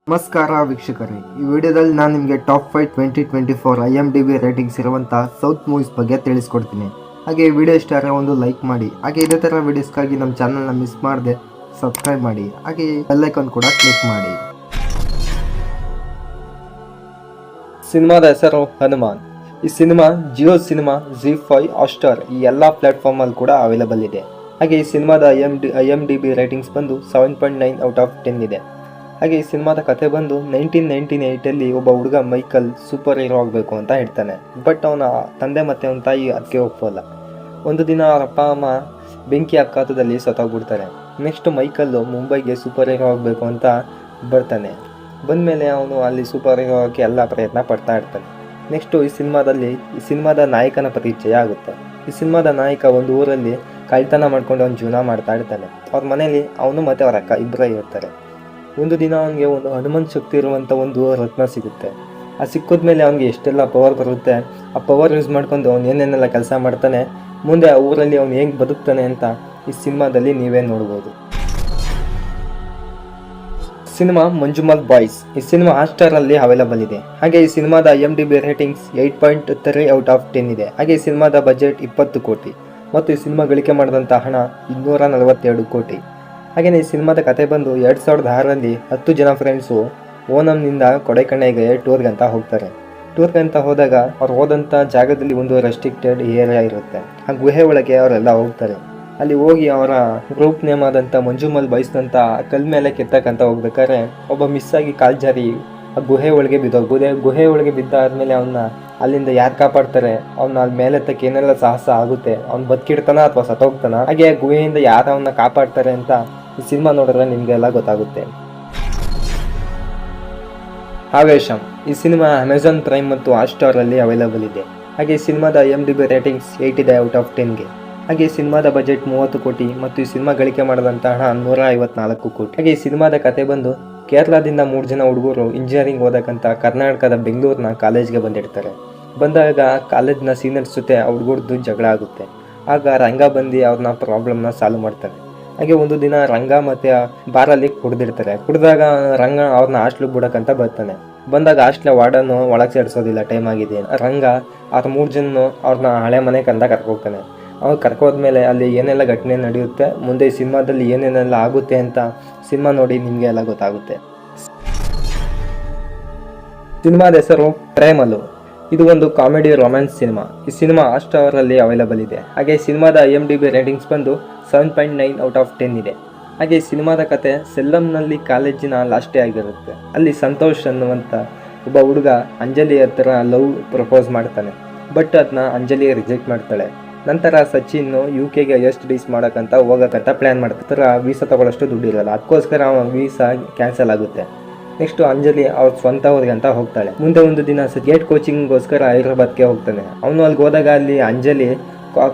ನಮಸ್ಕಾರ ವೀಕ್ಷಕರೇ, ಈ ವಿಡಿಯೋದಲ್ಲಿ ನಾನು ನಿಮಗೆ ಟಾಪ್ 5 2024 IMDb ರೇಟಿಂಗ್ಸ್ ಇರುವಂಥ ಸೌತ್ ಮೂವೀಸ್ ಬಗ್ಗೆ ತಿಳಿಸ್ಕೊಡ್ತೀನಿ. ಹಾಗೆ ಈ ವಿಡಿಯೋ ಇಷ್ಟ ಆದರೆ ಒಂದು ಲೈಕ್ ಮಾಡಿ. ಹಾಗೆ ಇದೇ ಥರ ವಿಡಿಯೋಸ್ಗಾಗಿ ನಮ್ಮ ಚಾನಲ್ನ ಮಿಸ್ ಮಾಡದೆ ಸಬ್ಸ್ಕ್ರೈಬ್ ಮಾಡಿ. ಹಾಗೆ ಬೆಲ್ ಐಕಾನ್ ಕೂಡ ಕ್ಲಿಕ್ ಮಾಡಿ. ಸಿನಿಮಾದ ಹೆಸರು ಹನುಮಾನ್. ಈ cinema Jio cinema, ZEE5, Hotstar ಈ ಎಲ್ಲ ಪ್ಲಾಟ್ಫಾರ್ಮಲ್ಲಿ ಕೂಡ ಅವೈಲೇಬಲ್ ಇದೆ. ಹಾಗೆ ಈ ಸಿನಿಮಾದ IMDb ರೇಟಿಂಗ್ಸ್ ಬಂದು 7.9 ಔಟ್ ಆಫ್ 10 ಇದೆ. ಹಾಗೆ ಈ ಸಿನಿಮಾದ ಕಥೆ ಬಂದು 1998 ಒಬ್ಬ ಹುಡುಗ ಮೈಕಲ್ ಸೂಪರ್ ಹೀರೋ ಆಗಬೇಕು ಅಂತ ಹೇಳ್ತಾನೆ. ಬಟ್ ಅವನ ತಂದೆ ಮತ್ತು ಅವನ ತಾಯಿ ಅದಕ್ಕೆ ಒಪ್ಪಲ್ಲ. ಒಂದು ದಿನ ಅವ್ರ ಅಪ್ಪ ಅಮ್ಮ ಬೆಂಕಿ ಅಪಘಾತದಲ್ಲಿ ಸತ್ತೋಗ್ಬಿಡ್ತಾರೆ. ನೆಕ್ಸ್ಟ್ ಮೈಕಲ್ಲು ಮುಂಬೈಗೆ ಸೂಪರ್ ಹೀರೋ ಆಗಬೇಕು ಅಂತ ಬರ್ತಾನೆ. ಬಂದಮೇಲೆ ಅವನು ಅಲ್ಲಿ ಸೂಪರ್ ಹೀರೋ ಆಗೋಕ್ಕೆ ಎಲ್ಲ ಪ್ರಯತ್ನ ಪಡ್ತಾ ಇರ್ತಾನೆ. ನೆಕ್ಸ್ಟು ಈ ಸಿನಿಮಾದ ನಾಯಕನ ಪರಿಚಯ ಆಗುತ್ತೆ. ಈ ಸಿನಿಮಾದ ನಾಯಕ ಒಂದು ಊರಲ್ಲಿ ಕಳ್ತನ ಮಾಡ್ಕೊಂಡು ಅವ್ನು ಜೀವನ ಮಾಡ್ತಾ ಇರ್ತಾನೆ. ಅವ್ರ ಮನೇಲಿ ಅವನು ಮತ್ತು ಅವ್ರ ಅಕ್ಕ ಇಬ್ಬರೇ ಇರ್ತಾರೆ. ಒಂದು ದಿನ ಅವನಿಗೆ ಒಂದು ಹನುಮಂತ ಶಕ್ತಿ ಇರುವಂಥ ಒಂದು ರತ್ನ ಸಿಗುತ್ತೆ. ಆ ಸಿಕ್ಕಿದ್ಮೇಲೆ ಅವನಿಗೆ ಎಷ್ಟೆಲ್ಲ ಪವರ್ ಬರುತ್ತೆ, ಆ ಪವರ್ ಯೂಸ್ ಮಾಡ್ಕೊಂಡು ಅವ್ನು ಏನೇನೆಲ್ಲ ಕೆಲಸ ಮಾಡ್ತಾನೆ, ಮುಂದೆ ಆ ಊರಲ್ಲಿ ಅವ್ನು ಹೆಂಗೆ ಬದುಕ್ತಾನೆ ಅಂತ ಈ ಸಿನಿಮಾದಲ್ಲಿ ನೀವೇ ನೋಡ್ಬೋದು. Cinema Manjummel Boys. ಈ ಸಿನಿಮಾ ಹಾಟ್‌ಸ್ಟಾರಲ್ಲಿ ಅವೈಲೇಬಲ್ ಇದೆ. ಹಾಗೆ ಈ ಸಿನಿಮಾದ IMDb ರೇಟಿಂಗ್ಸ್ 8.3 ಔಟ್ ಆಫ್ 10 ಇದೆ. ಹಾಗೆ ಈ ಸಿನಿಮಾದ ಬಜೆಟ್ 20 ಕೋಟಿ ಮತ್ತು ಈ ಸಿನಿಮಾ ಗಳಿಕೆ ಮಾಡಿದಂಥ ಹಣ 242 ಕೋಟಿ. ಹಾಗೆಯೇ ಈ ಸಿನಿಮಾದ ಕತೆ ಬಂದು 2006ರಲ್ಲಿ 10 ಜನ ಫ್ರೆಂಡ್ಸು ಓನಂನಿಂದ ಕೊಡೈಕನಾಲ್ಗೆ ಟೂರ್ಗಂತ ಹೋಗ್ತಾರೆ. ಟೂರ್ಗಂತ ಹೋದಾಗ ಅವ್ರು ಹೋದಂಥ ಜಾಗದಲ್ಲಿ ಒಂದು ರೆಸ್ಟ್ರಿಕ್ಟೆಡ್ ಏರಿಯಾ ಇರುತ್ತೆ. ಆ ಗುಹೆ ಒಳಗೆ ಅವರೆಲ್ಲ ಹೋಗ್ತಾರೆ. ಅಲ್ಲಿ ಹೋಗಿ ಅವರ ಗ್ರೂಪ್ ನೇಮ್ ಆದಂಥ ಮಂಜುಮಲ್ ಬಾಯ್ಸ್ನಂತ ಕಲ್ ಮೇಲೆ ಕೆತ್ತಕ್ಕಂತ ಹೋಗ್ಬೇಕಾದ್ರೆ ಒಬ್ಬ ಮಿಸ್ ಆಗಿ ಕಾಲ್ ಜಾರಿ ಆ ಗುಹೆ ಒಳಗೆ ಗುಹೆ ಒಳಗೆ ಬಿದ್ದಾದ್ಮೇಲೆ ಅವನ್ನ ಅಲ್ಲಿಂದ ಯಾರು ಕಾಪಾಡ್ತಾರೆ, ಅವ್ನ ಅಲ್ಲಿ ಮೇಲೆ ಎತ್ತಕ್ಕೆ ಏನೆಲ್ಲ ಸಾಹಸ ಆಗುತ್ತೆ, ಅವ್ನು ಬದುಕಿಡ್ತಾನ ಅಥವಾ ಸತ್ತೋಗ್ತಾನ, ಹಾಗೆ ಗುಹೆಯಿಂದ ಯಾರು ಅವನ್ನ ಕಾಪಾಡ್ತಾರೆ ಅಂತ ಈ ಸಿನಿಮಾ ನೋಡಿದ್ರೆ ನಿಮಗೆಲ್ಲ ಗೊತ್ತಾಗುತ್ತೆ. ಆವೇಶಂ. ಈ ಸಿನಿಮಾ ಅಮೆಜಾನ್ ಪ್ರೈಮ್ ಮತ್ತು ಹಾಟ್‌ಸ್ಟಾರಲ್ಲಿ ಅವೈಲೇಬಲ್ ಇದೆ. ಹಾಗೆ ಈ ಸಿನಿಮಾದ IMDb ರೇಟಿಂಗ್ಸ್ 8 ಇದೆ ಔಟ್ ಆಫ್ 10ಗೆ. ಹಾಗೆ ಈ ಸಿನಿಮಾದ ಬಜೆಟ್ 30 ಕೋಟಿ ಮತ್ತು ಈ ಸಿನಿಮಾ ಗಳಿಕೆ ಮಾಡಿದಂಥ ಹಣ 154 ಕೋಟಿ. ಹಾಗೆ ಈ ಸಿನಿಮಾದ ಕತೆ ಬಂದು ಕೇರಳದಿಂದ 3 ಜನ ಹುಡುಗರು ಇಂಜಿನಿಯರಿಂಗ್ ಓದಕ್ಕಂತ ಕರ್ನಾಟಕದ ಬೆಂಗಳೂರಿನ ಕಾಲೇಜ್ಗೆ ಬಂದಿರ್ತಾರೆ. ಬಂದಾಗ ಕಾಲೇಜ್ನ ಸೀನಿಯರ್ಸ್ ಜೊತೆ ಆ ಹುಡುಗರದ್ದು ಜಗಳ ಆಗುತ್ತೆ. ಆಗ ರಂಗ ಬಂದು ಅವ್ರನ್ನ ಪ್ರಾಬ್ಲಮ್ನ ಸಾಲ್ವ್ ಮಾಡ್ತಾನೆ. ಹಾಗೆ ಒಂದು ದಿನ ರಂಗ ಮತ್ತು ಬಾರಲ್ಲಿ ಕುಡಿದಾಗ ರಂಗ ಅವ್ರನ್ನ ಹಾಸ್ಟ್ಲಿಗೆ ಬಿಡೋಕ್ಕಂತ ಬರ್ತಾನೆ. ಬಂದಾಗ ಹಾಸ್ಟ್ಲ ವಾರ್ಡನ್ನು ಒಳಗೆ ಸೇರಿಸೋದಿಲ್ಲ, ಟೈಮ್ ಆಗಿದೆ. ರಂಗ ಅವ್ರ 3 ಜನ ಅವ್ರನ್ನ ಹಳೆ ಮನೆ ಕಂದ ಕರ್ಕೋಗ್ತಾನೆ. ಅವ್ರು ಕರ್ಕೋದ್ಮೇಲೆ ಅಲ್ಲಿ ಏನೆಲ್ಲ ಘಟನೆ ನಡೆಯುತ್ತೆ, ಮುಂದೆ ಈ ಸಿನಿಮಾದಲ್ಲಿ ಏನೇನೆಲ್ಲ ಆಗುತ್ತೆ ಅಂತ ಸಿನಿಮಾ ನೋಡಿ ನಿಮಗೆ ಎಲ್ಲ ಗೊತ್ತಾಗುತ್ತೆ. ಸಿನಿಮಾದ ಹೆಸರು ಪ್ರೇಮಲು. ಇದು ಒಂದು ಕಾಮಿಡಿ ರೊಮ್ಯಾನ್ಸ್ ಸಿನಿಮಾ. ಈ ಸಿನಿಮಾ ಹಾಟ್‌ಸ್ಟಾರಲ್ಲಿ ಅವೈಲೇಬಲ್ ಇದೆ. ಹಾಗೆ ಸಿನಿಮಾದ IMDb ರೇಟಿಂಗ್ಸ್ ಬಂದು 7.9 ಔಟ್ ಆಫ್ 10 ಇದೆ. ಹಾಗೆ ಸಿನಿಮಾದ ಕತೆ ಸೆಲ್ಲಂನಲ್ಲಿ ಕಾಲೇಜಿನ ಲಾಸ್ಟ್ ಡೇ ಆಗಿರುತ್ತೆ. ಅಲ್ಲಿ ಸಂತೋಷ್ ಅನ್ನುವಂಥ ಒಬ್ಬ ಹುಡುಗ ಅಂಜಲಿ ಹತ್ರ ಲವ್ ಪ್ರಪೋಸ್ ಮಾಡ್ತಾನೆ. ಬಟ್ ಅದನ್ನ ಅಂಜಲಿ ರಿಜೆಕ್ಟ್ ಮಾಡ್ತಾಳೆ. ನಂತರ ಸಚಿನ್ UKಗೆ ಸ್ಟಡೀಸ್ ಮಾಡೋಕ್ಕಂತ ಹೋಗೋಕ್ಕಂತ ಪ್ಲ್ಯಾನ್ ಮಾಡ್ತಾರೆ. ವೀಸಾ ತಗೊಳ್ಳೋಷ್ಟು ದುಡ್ಡು ಇರಲ್ಲ, ಅದಕ್ಕೋಸ್ಕರ ಅವನ ವೀಸಾ ಕ್ಯಾನ್ಸಲ್ ಆಗುತ್ತೆ. ನೆಕ್ಸ್ಟು ಅಂಜಲಿ ಅವ್ರ ಸ್ವಂತ ಊರಿಗಂತ ಹೋಗ್ತಾಳೆ. ಮುಂದೆ ಒಂದು ದಿನ ಗೇಟ್ ಕೋಚಿಂಗ್ಗೋಸ್ಕರ ಹೈದ್ರಾಬಾದ್ಗೆ ಹೋಗ್ತಾನೆ. ಅವನು ಅಲ್ಲಿಗೆ ಹೋದಾಗ ಅಲ್ಲಿ ಅಂಜಲಿ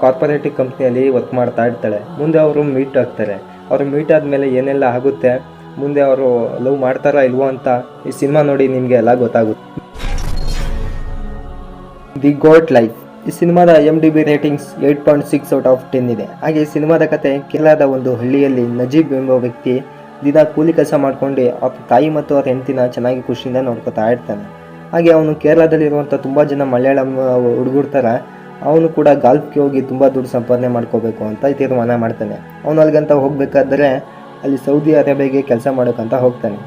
ಕಾರ್ಪೊರೇಟಿವ್ ಕಂಪ್ನಿಯಲ್ಲಿ ವರ್ಕ್ ಮಾಡ್ತಾ ಇರ್ತಾಳೆ. ಮುಂದೆ ಅವರು ಮೀಟ್ ಆಗ್ತಾರೆ. ಅವರು ಮೀಟ್ ಆದಮೇಲೆ ಏನೆಲ್ಲ ಆಗುತ್ತೆ, ಮುಂದೆ ಅವರು ಲವ್ ಮಾಡ್ತಾರಾ ಇಲ್ವೋ ಅಂತ ಈ ಸಿನಿಮಾ ನೋಡಿ ನಿಮಗೆ ಎಲ್ಲ ಗೊತ್ತಾಗುತ್ತೆ. The goat life. ಈ ಸಿನಿಮಾದ IMDb ರೇಟಿಂಗ್ಸ್ 8.6 ಔಟ್ ಆಫ್ 10 ಇದೆ. ಹಾಗೆ ಈ ಸಿನಿಮಾದ ಕತೆ ಕೇರಳದ ಒಂದು ಹಳ್ಳಿಯಲ್ಲಿ ನಜೀಬ್ ಎಂಬ ವ್ಯಕ್ತಿ ದಿನ ಕೂಲಿ ಕೆಲಸ ಮಾಡ್ಕೊಂಡು ಅವ್ರ ತಾಯಿ ಮತ್ತು ಅವ್ರ ಹೆಂಡತಿನ ಚೆನ್ನಾಗಿ ಖುಷಿಯಿಂದ ನೋಡ್ಕೊತಾ ಇರ್ತಾನೆ. ಹಾಗೆ ಅವನು ಕೇರಳದಲ್ಲಿರುವಂಥ ತುಂಬ ಜನ ಮಲಯಾಳಂ ಹುಡುಗರ ಥರ ಅವನು ಕೂಡ ಗಾಲ್ಫ್ಗೆ ಹೋಗಿ ತುಂಬ ದುಡ್ಡು ಸಂಪಾದನೆ ಮಾಡ್ಕೋಬೇಕು ಅಂತ ತೀರ್ಮಾನ ಮಾಡ್ತಾನೆ. ಅವನು ಅಲ್ಲಿಗಂತ ಹೋಗಬೇಕಾದ್ರೆ ಅಲ್ಲಿ ಸೌದಿ ಅರೇಬಿಯಾಗೆ ಕೆಲಸ ಮಾಡೋಕ್ಕಂತ ಹೋಗ್ತಾನೆ.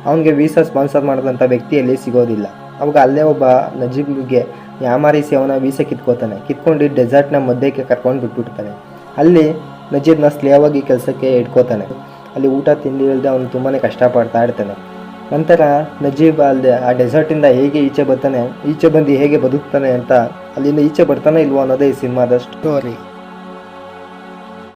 ಅವನಿಗೆ ವೀಸಾ ಸ್ಪಾನ್ಸರ್ ಮಾಡಿದಂಥ ವ್ಯಕ್ತಿಯಲ್ಲಿ ಸಿಗೋದಿಲ್ಲ. ಅವಾಗ ಅಲ್ಲೇ ಒಬ್ಬ ನಜೀಬ್ಗೆ ಯಾಮಾರಿಸಿ ಅವನ ವೀಸಾ ಕಿತ್ಕೊಂಡು ಡೆಸರ್ಟ್ನ ಮಧ್ಯಕ್ಕೆ ಕರ್ಕೊಂಡು ಬಿಟ್ಬಿಡ್ತಾನೆ. ಅಲ್ಲಿ ನಜೀಬ್ನ ಸ್ಲೇವಾಗಿ ಕೆಲಸಕ್ಕೆ ಇಟ್ಕೋತಾನೆ. ಅಲ್ಲಿ ಊಟ ತಿಂಡಿ ಇಲ್ಲದೆ ಅವನು ತುಂಬಾ ಕಷ್ಟಪಡ್ತಾ ಇರ್ತಾನೆ. ನಂತರ ನಜೀಬ್ ಅಲ್ಲಿ ಆ ಡೆಸರ್ಟಿಂದ ಹೇಗೆ ಈಚೆ ಬಂದು ಹೇಗೆ ಬದುಕ್ತಾನೆ ಅಂತ, ಅಲ್ಲಿಂದ ಈಚೆ ಬರ್ತಾನೆ ಇಲ್ವೋ ಅನ್ನೋದೇ ಈ ಸಿನಿಮಾದ ಸ್ಟೋರಿ.